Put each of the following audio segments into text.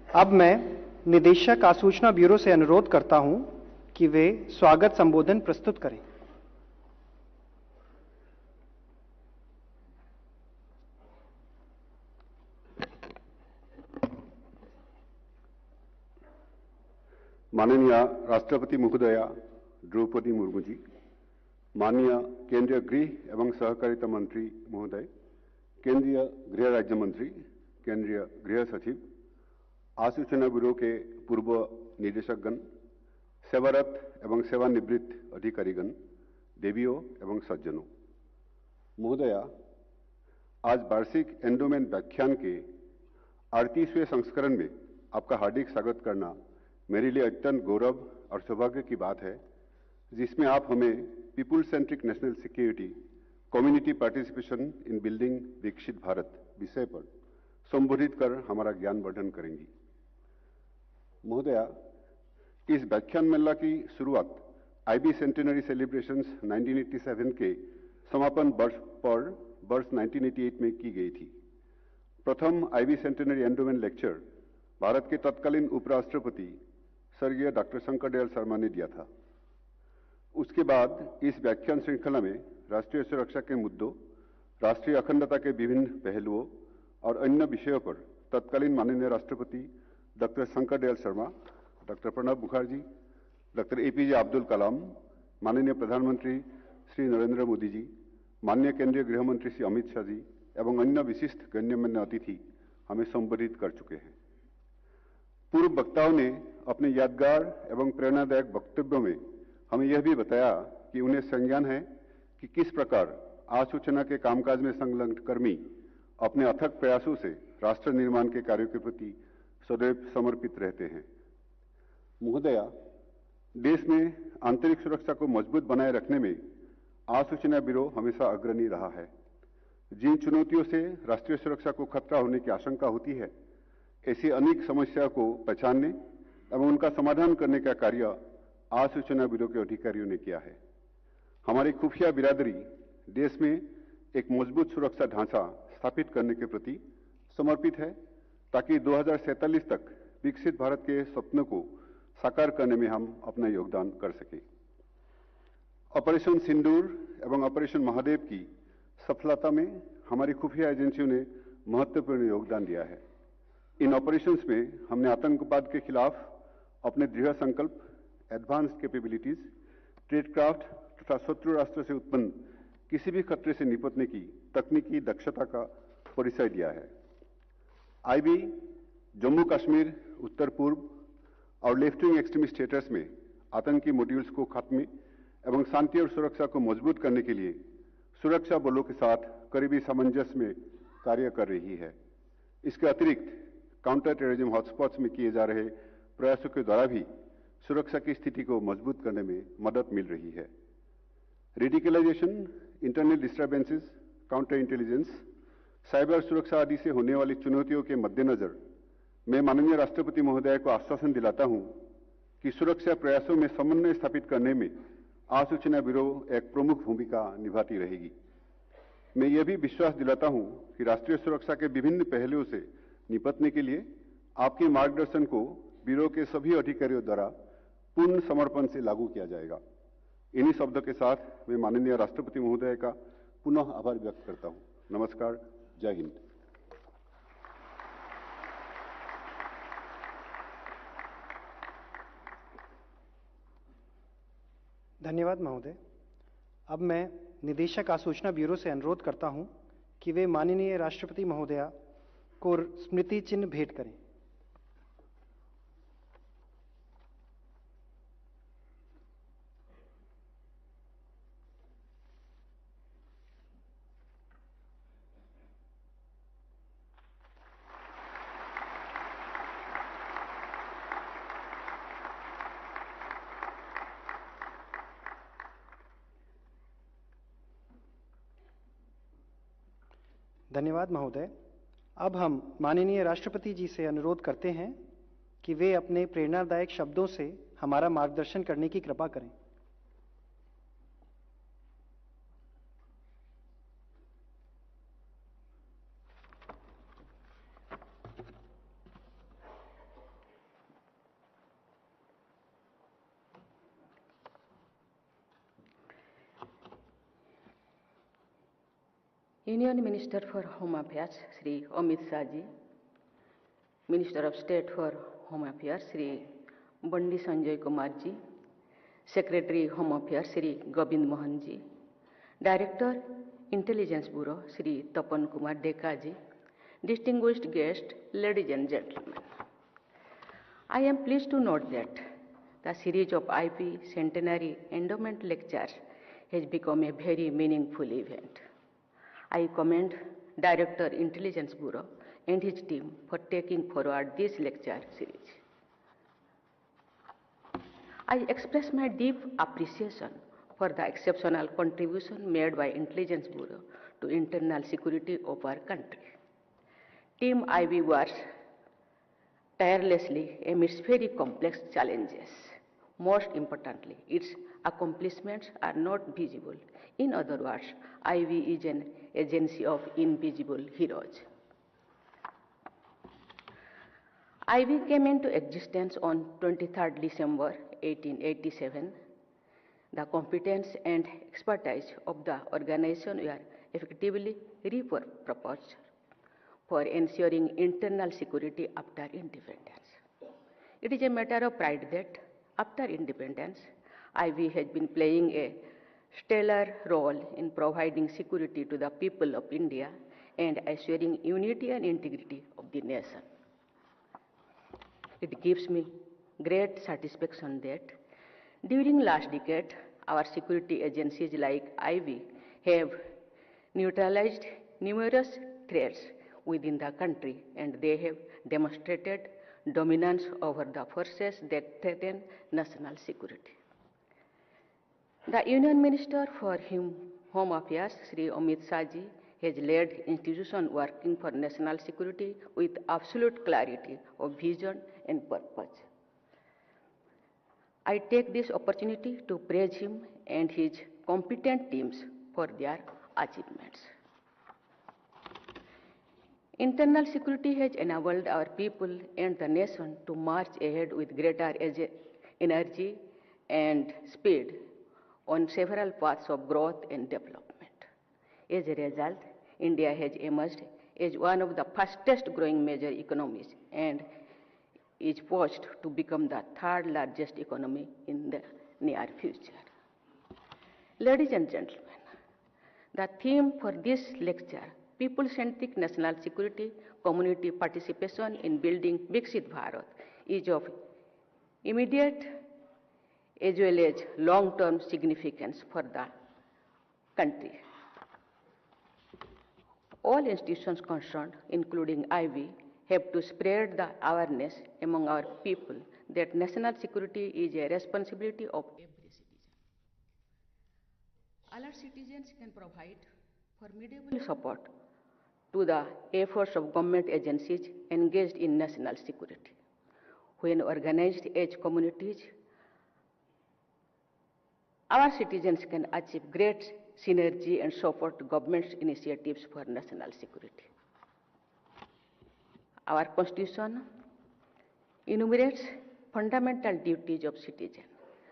अब मैं निदेशक आसूचना ब्यूरो से अनुरोध करता हूं कि वे स्वागत संबोधन प्रस्तुत करें। माननीय राष्ट्रपति महोदया द्रौपदी मुर्मू जी, माननीय केंद्रीय गृह एवं सहकारिता मंत्री महोदय, केंद्रीय गृह राज्य मंत्री, केंद्रीय गृह सचिव, आसूचना ब्यूरो के पूर्व निदेशकगण, सेवारत एवं सेवानिवृत्त अधिकारीगण, देवियों एवं सज्जनों, महोदया, आज वार्षिक एंडोमेंट व्याख्यान के 38वें संस्करण में आपका हार्दिक स्वागत करना मेरे लिए अत्यंत गौरव और सौभाग्य की बात है, जिसमें आप हमें people centric national security, community participation in building विकसित भारत विषय पर संबोधित कर हमारा ज्ञान वर्धन करेंगी। महोदया, इस व्याख्यान मेला की शुरुआत आईबी सेंटेनरी सेलिब्रेशंस 1987 के समापन वर्ष पर वर्ष 1988 में की गई थी। प्रथम IB centenary endowment lecture Bharat के तत्कालीन उपराष्ट्रपति स्वर्गीय डॉक्टर शंकर दयाल शर्मा ने दिया था। उसके बाद इस व्याख्यान श्रृंखला में राष्ट्रीय सुरक्षा के मुद्दों, राष्ट्रीय अखंडता के विभिन्न पहलुओं और अन्य विषयों पर तत्कालीन माननीय राष्ट्रपति doctor Shankar Dayal Sharma, doctor Pranab Mukherjee, doctor APJ Abdul Kalam, माननीय प्रधानमंत्री श्री नरेंद्र मोदी जी, माननीय केंद्रीय गृह मंत्री श्री अमित शाह जी एवं अन्य विशिष्ट गण्यमान्य अतिथि हमें संबोधित कर चुके हैं। पूर्व वक्ताओं ने अपने यादगार एवं प्रेरणादायक वक्तव्यों में हमें यह भी बताया कि उन्हें संज्ञान है कि किस प्रकार आसूचना के कामकाज में संलग्न कर्मी अपने अथक प्रयासों से राष्ट्र निर्माण के कार्यों के प्रति सदैव समर्पित रहते हैं। महोदया, देश में आंतरिक सुरक्षा को मजबूत बनाए रखने में आसूचना ब्यूरो हमेशा अग्रणी रहा है। जिन चुनौतियों से राष्ट्रीय सुरक्षा को खतरा होने की आशंका होती है, ऐसी अनेक समस्या को पहचानने एवं उनका समाधान करने का कार्य आसूचना ब्यूरो के अधिकारियों ने किया है। हमारी खुफिया बिरादरी देश में एक मजबूत सुरक्षा ढांचा स्थापित करने के प्रति समर्पित है, ताकि 2047 तक विकसित भारत के सपनों को साकार करने में हम अपना योगदान कर सकें। ऑपरेशन सिंदूर एवं ऑपरेशन महादेव की सफलता में हमारी खुफिया एजेंसियों ने महत्वपूर्ण योगदान दिया है। इन ऑपरेशंस में हमने आतंकवाद के खिलाफ अपने दृढ़ संकल्प, एडवांस कैपेबिलिटीज, ट्रेडक्राफ्ट तथा शत्रु राष्ट्र से उत्पन्न किसी भी खतरे से निपटने की तकनीकी दक्षता का परिचय दिया है। आईबी जम्मू कश्मीर, उत्तर पूर्व और लेफ्ट विंग एक्सट्रीमिस्ट स्टेटस में आतंकी मॉड्यूल्स को खात्मे एवं शांति और सुरक्षा को मजबूत करने के लिए सुरक्षा बलों के साथ करीबी सामंजस्य में कार्य कर रही है। इसके अतिरिक्त काउंटर टेररिज्म हॉटस्पॉट्स में किए जा रहे प्रयासों के द्वारा भी सुरक्षा की स्थिति को मजबूत करने में मदद मिल रही है। Radicalisation, internal disturbances, counter intelligence, cyber सुरक्षा आदि से होने वाली चुनौतियों के मद्देनजर मैं माननीय राष्ट्रपति महोदय को आश्वासन दिलाता हूं कि सुरक्षा प्रयासों में समन्वय स्थापित करने में आसूचना ब्यूरो एक प्रमुख भूमिका निभाती रहेगी। मैं यह भी विश्वास दिलाता हूं कि राष्ट्रीय सुरक्षा के विभिन्न पहलुओं से निपटने के लिए आपके मार्गदर्शन को ब्यूरो के सभी अधिकारियों द्वारा पूर्ण समर्पण से लागू किया जाएगा। इन्हीं शब्दों के साथ मैं माननीय राष्ट्रपति महोदय का पुनः आभार व्यक्त करता हूं। नमस्कार, जय हिंद। धन्यवाद महोदय। अब मैं निदेशक आसूचना ब्यूरो से अनुरोध करता हूं कि वे माननीय राष्ट्रपति महोदया को स्मृति चिन्ह भेंट करें। धन्यवाद महोदय। अब हम माननीय राष्ट्रपति जी से अनुरोध करते हैं कि वे अपने प्रेरणादायक शब्दों से हमारा मार्गदर्शन करने की कृपा करें। Union Minister for Home Affairs, Sri Amit Shah ji, Minister of State for Home Affairs, Sri Bandi Sanjay Kumar ji, Secretary Home Affairs, Sri Govind Mohan ji, Director Intelligence Bureau, Sri Tapan Kumar Deka ji, distinguished guests, ladies and gentlemen. I am pleased to note that the series of IP Centenary Endowment Lectures has become a very meaningful event. I commend Director Intelligence Bureau and his team for taking forward this lecture series. I express my deep appreciation for the exceptional contribution made by Intelligence Bureau to internal security of our country. Team IB works tirelessly amidst very complex challenges. Most importantly, its accomplishments are not visible. In other words, IB is an agency of invisible heroes. IB came into existence on 23rd December 1887. The competence and expertise of the organization were effectively repurposed for ensuring internal security after independence. It is a matter of pride that after independence, IB has been playing a stellar role in providing security to the people of India and assuring unity and integrity of the nation. It gives me great satisfaction that during last decade, our security agencies like IB have neutralized numerous threats within the country, and they have demonstrated dominance over the forces that threaten national security. The Union Minister for Home Affairs, Sri Amit Shah ji, has led institutions working for national security with absolute clarity of vision and purpose. I take this opportunity to praise him and his competent teams for their achievements. Internal security has enabled our people and the nation to march ahead with greater energy and speed on several paths of growth and development. As a result, India has emerged as one of the fastest growing major economies and is poised to become the third largest economy in the near future. Ladies and gentlemen, the theme for this lecture, People-Centric National Security, Community Participation in Building Viksit Bharat, is of immediate as well as long-term significance for the country. All institutions concerned, including IB, have to spread the awareness among our people that national security is a responsibility of every citizen. All our citizens can provide formidable support to the efforts of government agencies engaged in national security. When organized as communities, our citizens can achieve great synergy and support government's initiatives for national security. Our Constitution enumerates fundamental duties of citizens.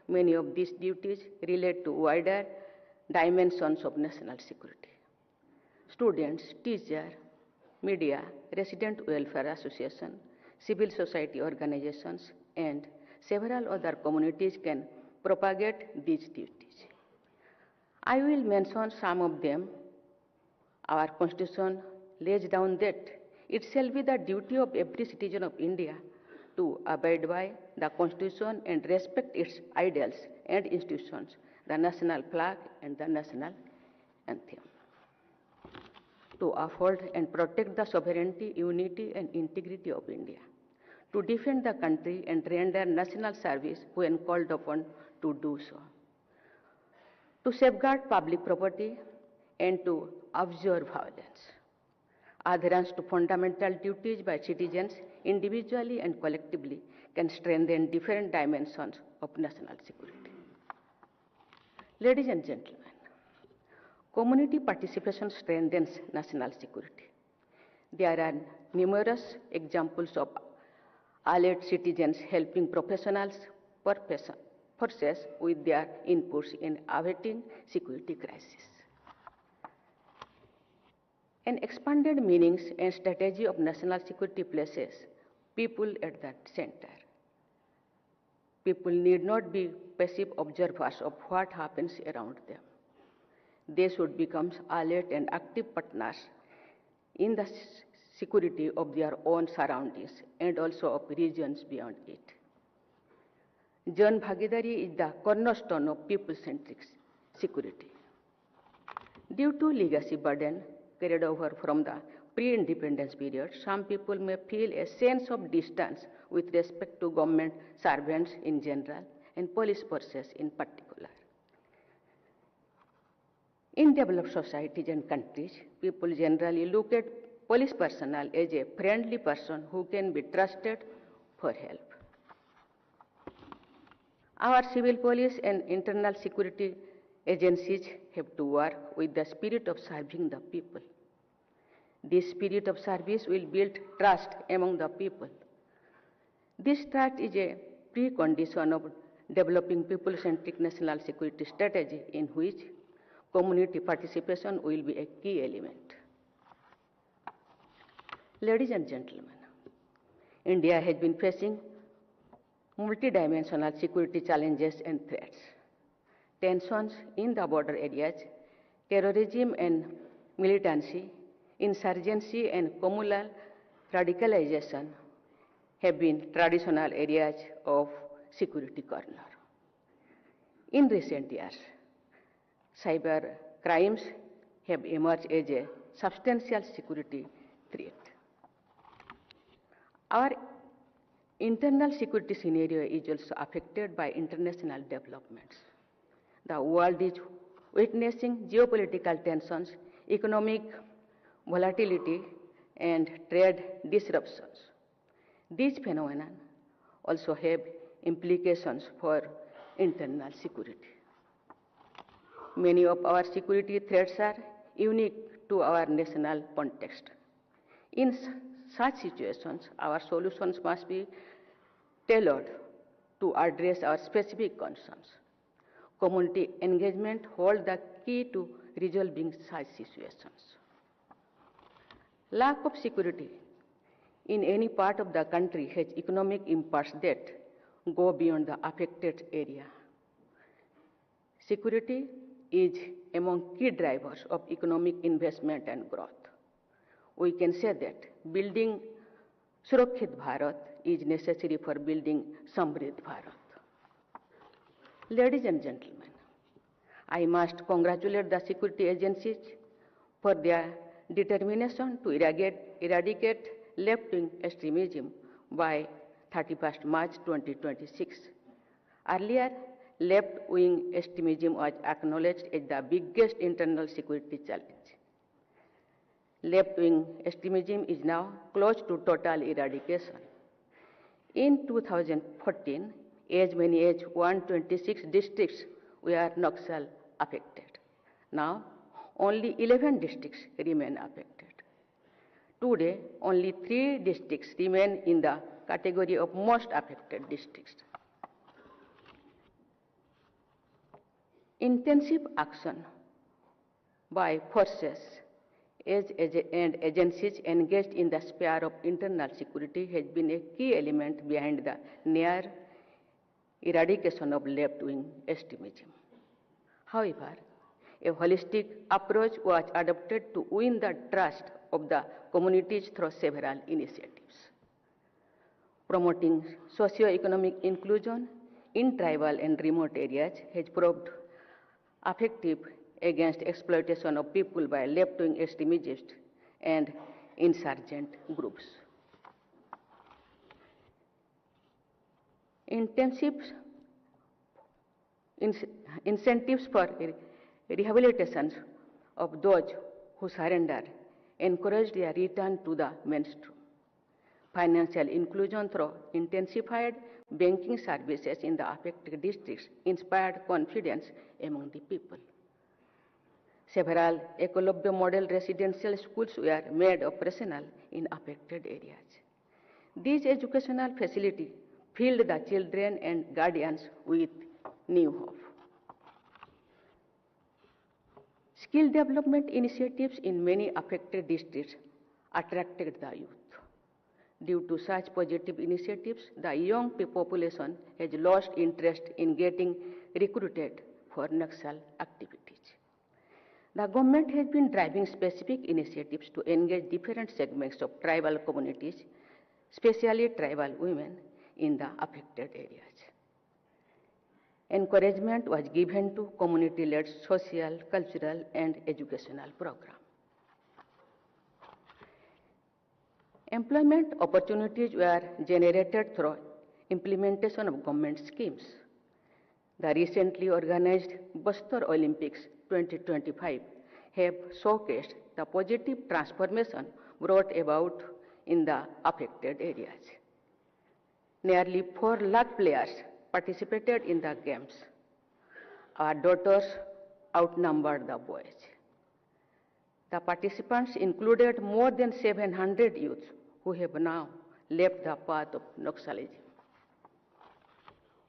Many of these duties relate to wider dimensions of national security. Students, teachers, media, resident welfare associations, civil society organizations, and several other communities can propagate these duties. I will mention some of them. Our Constitution lays down that it shall be the duty of every citizen of India to abide by the Constitution and respect its ideals and institutions, the national flag and the national anthem. To uphold and protect the sovereignty, unity, and integrity of India, to defend the country and render national service when called upon to do so, to safeguard public property and to observe violence. Adherence to fundamental duties by citizens individually and collectively can strengthen different dimensions of national security. Ladies and gentlemen, community participation strengthens national security. There are numerous examples of allied citizens helping professionals forces with their inputs in averting security crises. An expanded meanings and strategy of national security places people at the center. People need not be passive observers of what happens around them. They should become alert and active partners in the security of their own surroundings and also of regions beyond it. Jan Bhagidari is the cornerstone of people-centric security. Due to legacy burden carried over from the pre-independence period, some people may feel a sense of distance with respect to government servants in general and police forces in particular. In developed societies and countries, people generally look at police personnel as a friendly person who can be trusted for help. Our civil police and internal security agencies have to work with the spirit of serving the people. This spirit of service will build trust among the people. This trust is a precondition of developing people-centric national security strategy in which community participation will be a key element. Ladies and gentlemen, India has been facing multidimensional security challenges and threats. Tensions in the border areas, terrorism and militancy, insurgency and communal radicalization have been traditional areas of security corner. In recent years, cyber crimes have emerged as a substantial security threat. Our internal security scenario is also affected by international developments. The world is witnessing geopolitical tensions, economic volatility, and trade disruptions. These phenomena also have implications for internal security. Many of our security threats are unique to our national context. In such situations, our solutions must be tailored to address our specific concerns. Community engagement holds the key to resolving such situations. Lack of security in any part of the country has economic impacts that go beyond the affected area. Security is among key drivers of economic investment and growth. We can say that building Surakshit Bharat is necessary for building Samriddh Bharat. Ladies and gentlemen, I must congratulate the security agencies for their determination to eradicate left-wing extremism by 31st March 2026. Earlier, left-wing extremism was acknowledged as the biggest internal security challenge. Left-wing extremism is now close to total eradication. In 2014, as many as 126 districts were Naxal affected. Now, only 11 districts remain affected. Today, only 3 districts remain in the category of most affected districts. Intensive action by forces and agencies engaged in the sphere of internal security has been a key element behind the near eradication of left-wing extremism. However, a holistic approach was adopted to win the trust of the communities through several initiatives. Promoting socio-economic inclusion in tribal and remote areas has proved effective against exploitation of people by left-wing extremists and insurgent groups. Intensive incentives for rehabilitation of those who surrender encourage their return to the mainstream. Financial inclusion through intensified banking services in the affected districts inspired confidence among the people. Several Ecolabya model residential schools were made operational in affected areas. These educational facilities filled the children and guardians with new hope. Skill development initiatives in many affected districts attracted the youth. Due to such positive initiatives, the young population has lost interest in getting recruited for Naxal activities. The government has been driving specific initiatives to engage different segments of tribal communities, especially tribal women, in the affected areas. Encouragement was given to community-led social, cultural, and educational programs. Employment opportunities were generated through implementation of government schemes. The recently organized Bastar Olympics 2025 have showcased the positive transformation brought about in the affected areas. Nearly 4 lakh players participated in the games. Our daughters outnumbered the boys. The participants included more than 700 youths who have now left the path of Naxalism.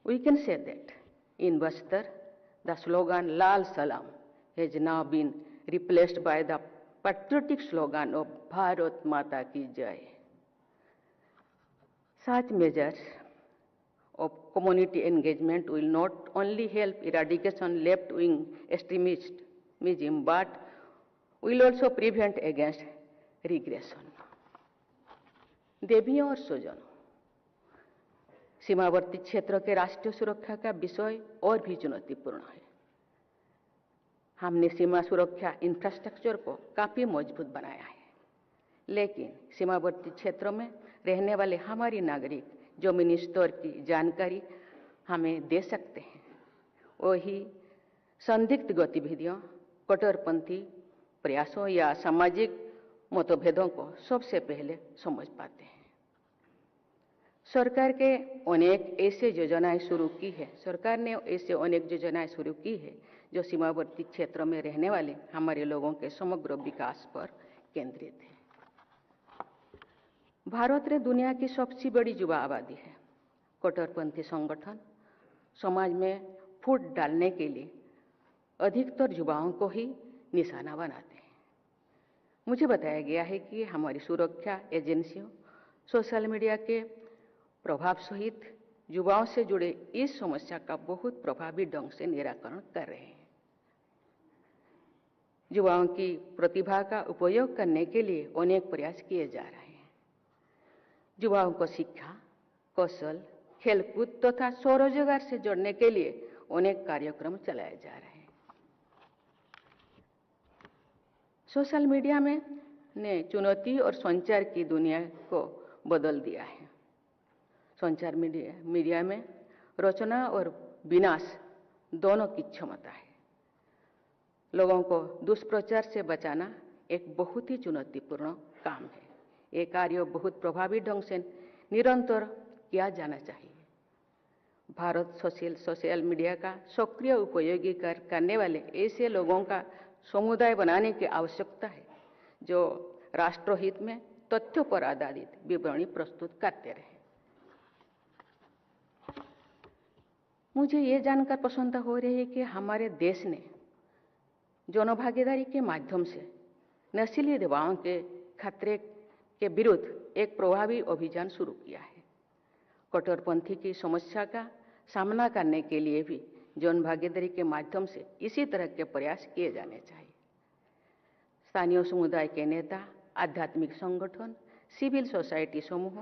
We can say that in Bastar, the slogan Lal Salam has now been replaced by the patriotic slogan of Bharat Mata Ki Jai. Such measures of community engagement will not only help eradication left-wing extremism, but will also prevent against regression. देवियों और स्वजनों, सीमावर्ती क्षेत्रों के राष्ट्रीय सुरक्षा का विषय और भी चुनौतीपूर्ण है। हमने सीमा सुरक्षा इंफ्रास्ट्रक्चर को काफी मजबूत बनाया है, लेकिन सीमावर्ती क्षेत्रों में रहने वाले हमारे नागरिक जमीनी स्तर की जानकारी हमें दे सकते हैं। वही संदिग्ध गतिविधियों, कट्टरपंथी प्रयासों या सामाजिक मतभेदों को सबसे पहले समझ पाते हैं। सरकार ने ऐसे योजनाएं शुरू की है जो सीमावर्ती क्षेत्रों में रहने वाले हमारे लोगों के समग्र विकास पर केंद्रित है। भारत में दुनिया की सबसे बड़ी युवा आबादी है। कट्टरपंथी संगठन समाज में फूट डालने के लिए अधिकतर युवाओं को ही निशाना बनाते हैं। मुझे बताया गया है कि हमारी सुरक्षा एजेंसियों सोशल मीडिया के प्रभाव सहित युवाओं से जुड़े इस समस्या का बहुत प्रभावी ढंग से निराकरण कर रहे हैं। युवाओं की प्रतिभा का उपयोग करने के लिए अनेक प्रयास किए जा रहे हैं। युवाओं को शिक्षा, कौशल, खेलकूद तथा स्वरोजगार से जोड़ने के लिए अनेक कार्यक्रम चलाए जा रहे हैं। सोशल मीडिया ने चुनौती और संचार की दुनिया को बदल दिया है। संचार मीडिया में रचना और विनाश दोनों की क्षमता है। लोगों को दुष्प्रचार से बचाना एक बहुत ही चुनौतीपूर्ण काम है। ये कार्य बहुत प्रभावी ढंग से निरंतर किया जाना चाहिए। भारत सोशल मीडिया का सक्रिय उपयोग करने वाले ऐसे लोगों का समुदाय बनाने की आवश्यकता है जो राष्ट्रहित में तथ्यों पर आधारित विवरणी प्रस्तुत करते रहे। मुझे ये जानकर प्रसन्नता हो रही है कि हमारे देश ने जनभागीदारी के माध्यम से नशीली दवाओं के खतरे के विरुद्ध एक प्रभावी अभियान शुरू किया है। कट्टरपंथी की समस्या का सामना करने के लिए भी जनभागीदारी के माध्यम से इसी तरह के प्रयास किए जाने चाहिए। स्थानीय समुदाय के नेता, आध्यात्मिक संगठन, सिविल सोसाइटी समूह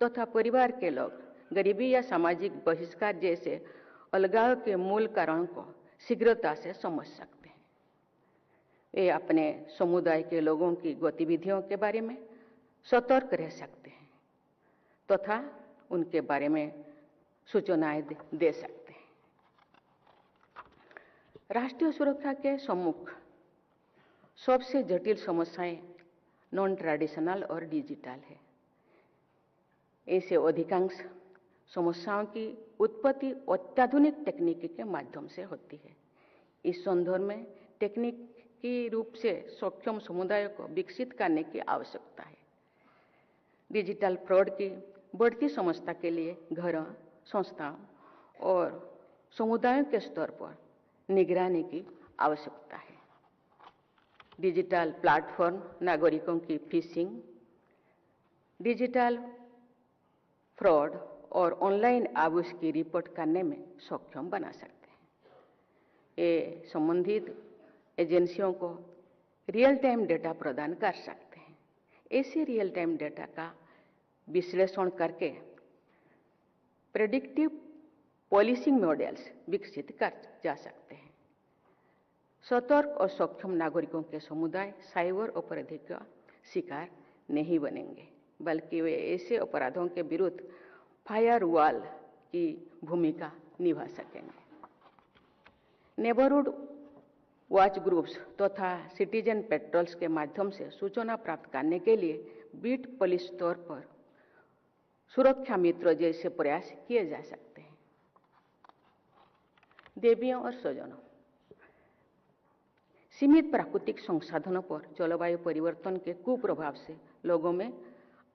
तथा परिवार के लोग गरीबी या सामाजिक बहिष्कार जैसे अलगाव के मूल कारणों को शीघ्रता से समझ सकते हैं। वे अपने समुदाय के लोगों की गतिविधियों के बारे में सतर्क रह सकते हैं तथा उनके बारे में सूचनाएं दे सकते हैं। राष्ट्रीय सुरक्षा के सम्मुख सबसे जटिल समस्याएं नॉन ट्रेडिशनल और डिजिटल है। ऐसे अधिकांश समस्याओं की उत्पत्ति अत्याधुनिक तकनीकी के माध्यम से होती है। इस संदर्भ में तकनीकी रूप से सक्षम समुदायों को विकसित करने की आवश्यकता है। डिजिटल फ्रॉड की बढ़ती समस्या के लिए घरों, संस्थाओं और समुदायों के स्तर पर निगरानी की आवश्यकता है। डिजिटल प्लेटफॉर्म नागरिकों की फिशिंग, डिजिटल फ्रॉड और ऑनलाइन आबूज की रिपोर्ट करने में सक्षम बना सकते हैं। ये संबंधित एजेंसियों को रियल टाइम डेटा प्रदान कर सकते हैं। ऐसे रियल टाइम डेटा का विश्लेषण करके प्रेडिक्टिव पॉलिसिंग मॉडल्स विकसित कर जा सकते हैं। सतर्क और सक्षम नागरिकों के समुदाय साइबर अपराधी का शिकार नहीं बनेंगे, बल्कि वे ऐसे अपराधों के विरुद्ध फायरवॉल की भूमिका निभा सकेंगे। नेबरहुड वॉच ग्रुप्स तथा सिटीजन पेट्रोल्स के माध्यम से सूचना प्राप्त करने के लिए बीट पुलिस स्तर पर सुरक्षा मित्र जैसे प्रयास किए जा सकते हैं। देवियों और स्वजनों, सीमित प्राकृतिक संसाधनों पर जलवायु परिवर्तन के कुप्रभाव से लोगों में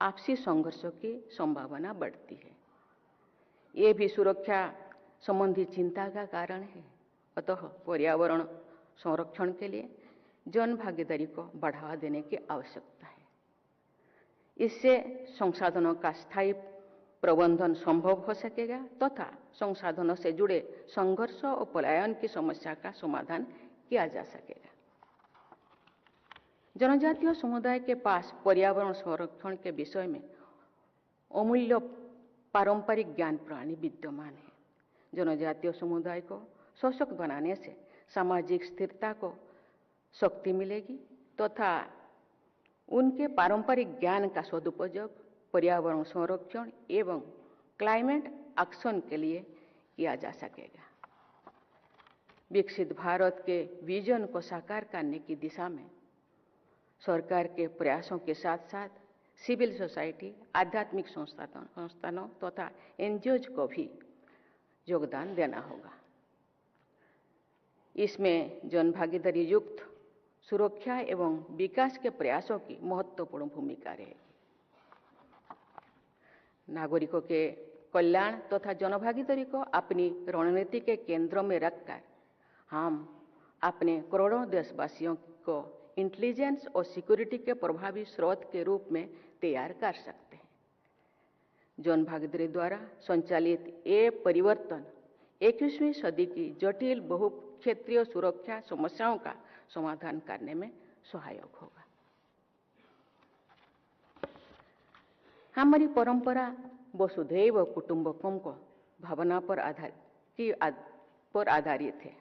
आपसी संघर्षों की संभावना बढ़ती है। ये भी सुरक्षा संबंधी चिंता का कारण है। अतः पर्यावरण संरक्षण के लिए जन भागीदारी को बढ़ावा देने की आवश्यकता है। इससे संसाधनों का स्थायी प्रबंधन संभव हो सकेगा तथा संसाधनों से जुड़े संघर्ष और पलायन की समस्या का समाधान किया जा सकेगा। जनजातीय समुदाय के पास पर्यावरण संरक्षण के विषय में अमूल्य पारंपरिक ज्ञान प्रणाली विद्यमान है। जनजातीय समुदाय को सशक्त बनाने से सामाजिक स्थिरता को शक्ति मिलेगी तथा उनके पारंपरिक ज्ञान का सदुपयोग पर्यावरण संरक्षण एवं क्लाइमेट एक्शन के लिए किया जा सकेगा। विकसित भारत के विजन को साकार करने की दिशा में सरकार के प्रयासों के साथ साथ सिविल सोसाइटी, आध्यात्मिक संस्थानों तथा एनजीओज को भी योगदान देना होगा। इसमें जन भागीदारी युक्त सुरक्षा एवं विकास के प्रयासों की महत्वपूर्ण भूमिका रहेगी। नागरिकों के कल्याण तथा जनभागीदारी को अपनी रणनीति के केंद्र में रखकर हम अपने करोड़ों देशवासियों को इंटेलिजेंस और सिक्योरिटी के प्रभावी स्रोत के रूप में तैयार कर सकते हैं। जन भागीदारी द्वारा संचालित ये परिवर्तन 21वीं सदी की जटिल बहुक्षेत्रीय सुरक्षा समस्याओं का समाधान करने में सहायक होगा। हमारी परंपरा वसुधैव कुटुंबकम को भावना पर आधारित है,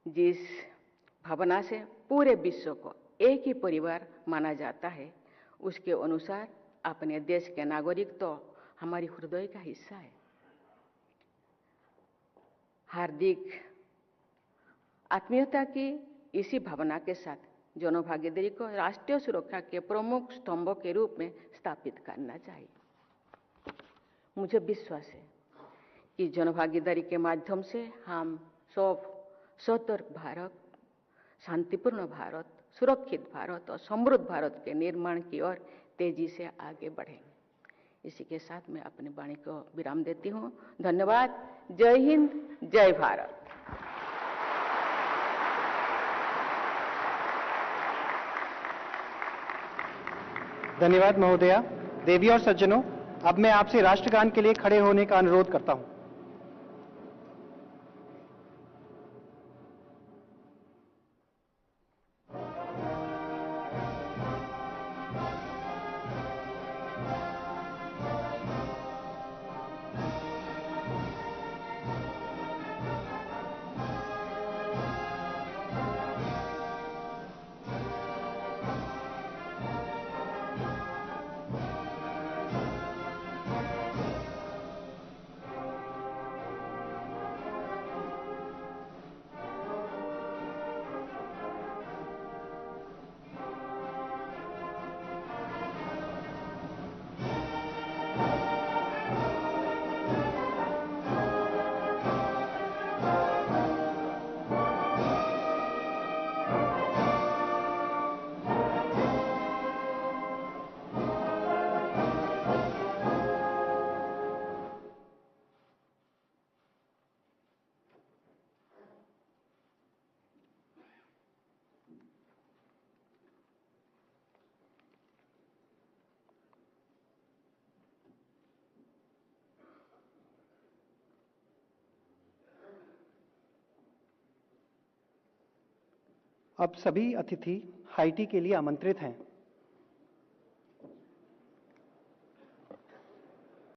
जिस भावना से पूरे विश्व को एक ही परिवार माना जाता है। उसके अनुसार अपने देश के नागरिक तो हमारी हृदय का हिस्सा है। हार्दिक आत्मीयता की इसी भावना के साथ जनभागीदारी को राष्ट्रीय सुरक्षा के प्रमुख स्तंभों के रूप में स्थापित करना चाहिए। मुझे विश्वास है कि जनभागीदारी के माध्यम से हम सब सतर्क भारत, शांतिपूर्ण भारत, सुरक्षित भारत और समृद्ध भारत के निर्माण की ओर तेजी से आगे बढ़ेंगे। इसी के साथ मैं अपनी वाणी को विराम देती हूँ। धन्यवाद। जय हिंद, जय भारत। धन्यवाद महोदया। देवी और सज्जनों, अब मैं आपसे राष्ट्रगान के लिए खड़े होने का अनुरोध करता हूं। अब सभी अतिथि हाईटी के लिए आमंत्रित हैं।